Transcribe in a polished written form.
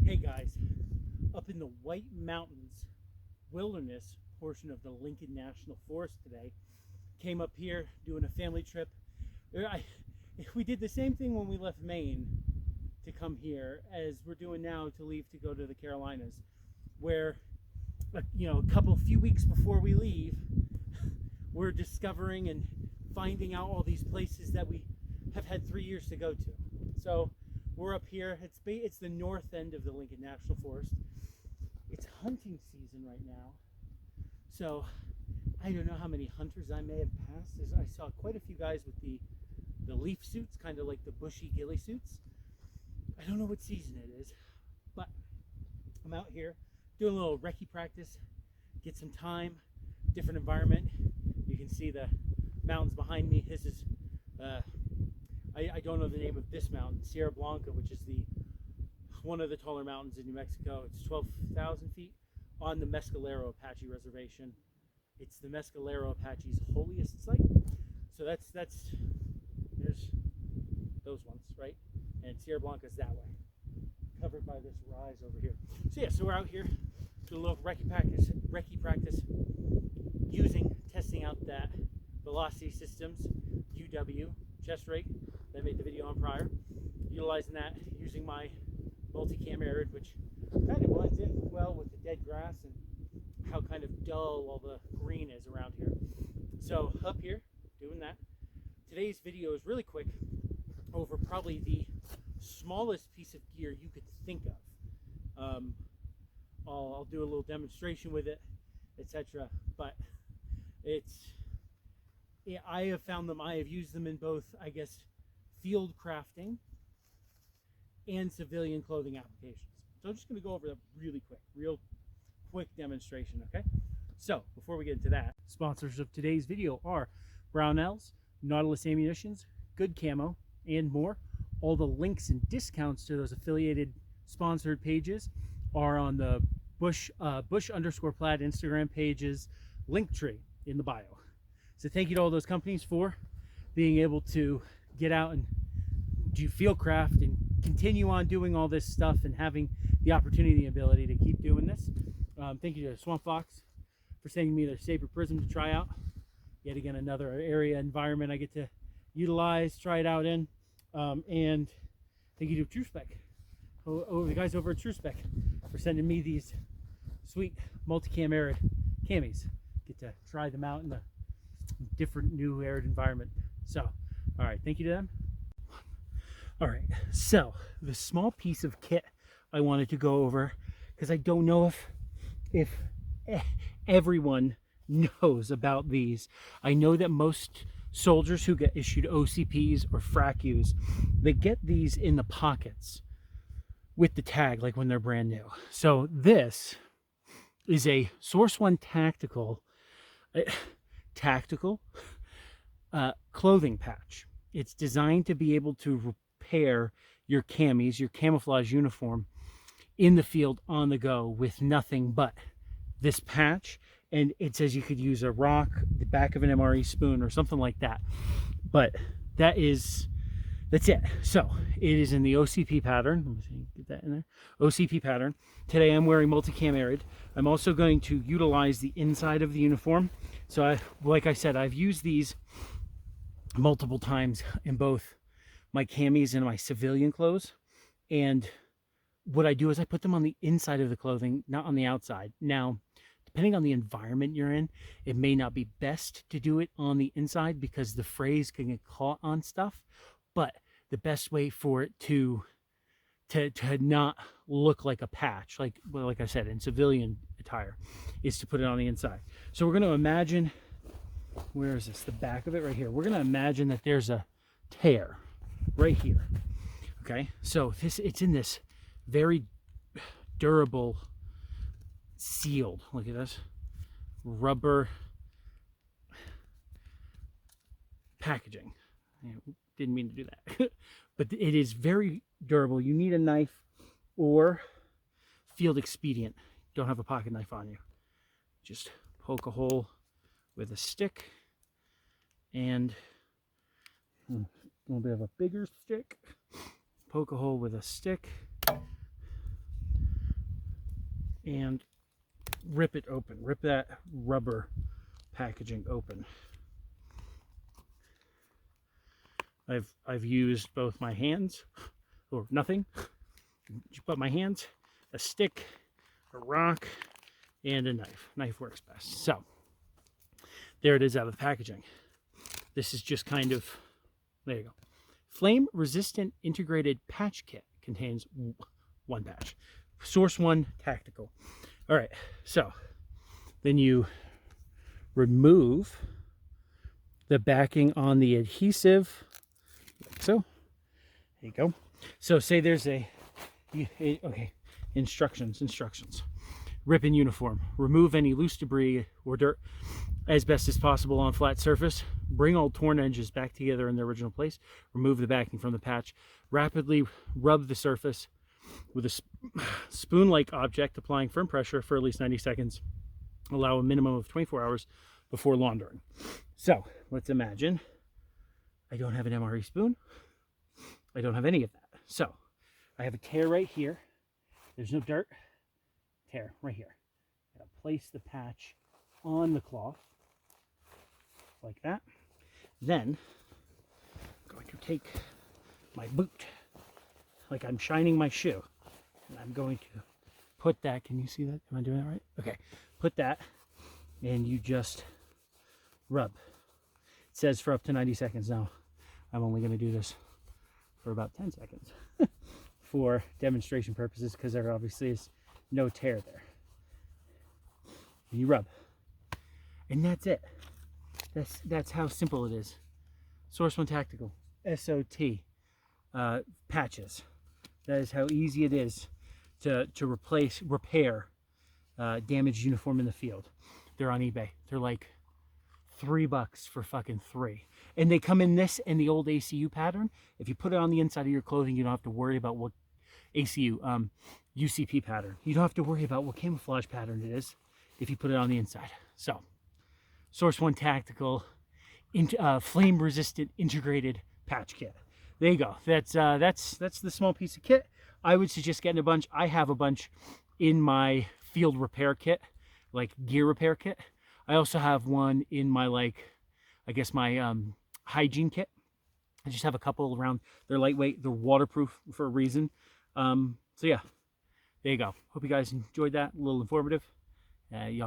Hey guys, up in the White Mountains wilderness portion of the Lincoln National Forest today. Came up here doing a family trip. We did the same thing when we left Maine to come here as we're doing now to leave to go to the Carolinas, where a few weeks before we leave, we're discovering and finding out all these places that we have had 3 years to go to. So we're up here. It's the north end of the Lincoln National Forest. It's hunting season right now. So I don't know how many hunters I may have passed. I saw quite a few guys with the leaf suits, kind of like the bushy ghillie suits. I don't know what season it is, but I'm out here doing a little recce practice, get some time, different environment. You can see the mountains behind me. This is I don't know the name of this mountain, Sierra Blanca, which is one of the taller mountains in New Mexico. It's 12,000 feet on the Mescalero Apache Reservation. It's the Mescalero Apache's holiest site. So there's those ones, right? And Sierra Blanca's that way, covered by this rise over here. So yeah, so we're out here doing a little recce practice, testing out that Velocity Systems UW chest rig that I made the video on prior, utilizing that, using my multi-cam Arid, which kind of blends in well with the dead grass and how kind of dull all the green is around here. So up here doing that. Today's video is really quick over probably the smallest piece of gear you could think of. I'll do a little demonstration with it, etc. But I have found them, I have used them in both, I guess, field crafting and civilian clothing applications. So I'm just going to go over that real quick demonstration, okay? So before we get into that, sponsors of today's video are Brownells, Nautilus Ammunitions, Good Camo, and more. All the links and discounts to those affiliated sponsored pages are on the Bush_Plaid Instagram page's link tree in the bio. So thank you to all those companies for being able to get out and do field craft and continue on doing all this stuff and having the opportunity and ability to keep doing this. Thank you to Swamp Fox for sending me their Saber Prism to try out. Yet again, another area environment I get to utilize, try it out in. And thank you to TrueSpec, the guys over at TrueSpec, for sending me these sweet multi-cam Arid camis. Get to try them out in a different new Arid environment. So, all right, thank you to them. All right, so the small piece of kit I wanted to go over, because I don't know if everyone knows about these. I know that most soldiers who get issued OCPs or FRACUs, they get these in the pockets with the tag, like when they're brand new. So this is a Source One tactical clothing patch. It's designed to be able to repair your camis, your camouflage uniform, in the field on the go with nothing but this patch. And it says you could use a rock, the back of an MRE spoon, or something like that. But that's it. So it is in the OCP pattern. Let me see, get that in there. OCP pattern. Today I'm wearing multi-cam Arid. I'm also going to utilize the inside of the uniform. So like I said, I've used these multiple times in both my camis and my civilian clothes. And what I do is I put them on the inside of the clothing, not on the outside. Now, depending on the environment you're in, it may not be best to do it on the inside because the frays can get caught on stuff. But the best way for it to not look like a patch, like I said, in civilian attire, is to put it on the inside. So we're going to imagine, where is this? The back of it right here. We're going to imagine that there's a tear right here. Okay, so it's in this very durable, sealed, look at this, rubber packaging. Didn't mean to do that. But it is very durable. You need a knife or field expedient. Don't have a pocket knife on you. Just poke a hole with a stick and a little bit of a bigger stick. Poke a hole with a stick and rip it open. Rip that rubber packaging open. I've used both my hands, or nothing, but my hands, a stick, a rock, and a knife. Knife works best. So there it is out of the packaging. This is just kind of, there you go. Flame resistant integrated patch kit contains one patch. Source One Tactical. All right, so then you remove the backing on the adhesive, like so. There you go. So say there's okay, instructions. Rip in uniform. Remove any loose debris or dirt as best as possible on flat surface. Bring all torn edges back together in their original place. Remove the backing from the patch. Rapidly rub the surface with a spoon-like object, applying firm pressure for at least 90 seconds. Allow a minimum of 24 hours before laundering. So let's imagine I don't have an MRE spoon. I don't have any of that. So I have a tear right here. There's no dirt. Tear right here. I'm going to place the patch on the cloth like that. Then I'm going to take my boot, like I'm shining my shoe, and I'm going to put that, can you see that? Am I doing that right? Okay, put that, and you just rub. It says for up to 90 seconds. Now I'm only going to do this for about 10 seconds for demonstration purposes, because there obviously is no tear there. And you rub, and that's it. That's how simple it is. Source One Tactical, SOT patches. That is how easy it is to repair damaged uniform in the field. They're on eBay. They're like $3 for fucking 3. And they come in this and the old ACU pattern. If you put it on the inside of your clothing, you don't have to worry about what UCP pattern. You don't have to worry about what camouflage pattern it is if you put it on the inside. So, Source One Tactical, flame resistant integrated patch kit. There you go. That's the small piece of kit. I would suggest getting a bunch. I have a bunch in my field repair kit, like gear repair kit. I also have one in my, like, I guess my hygiene kit. I just have a couple around. They're lightweight. They're waterproof for a reason. So yeah, there you go. Hope you guys enjoyed that. A little informative. Y'all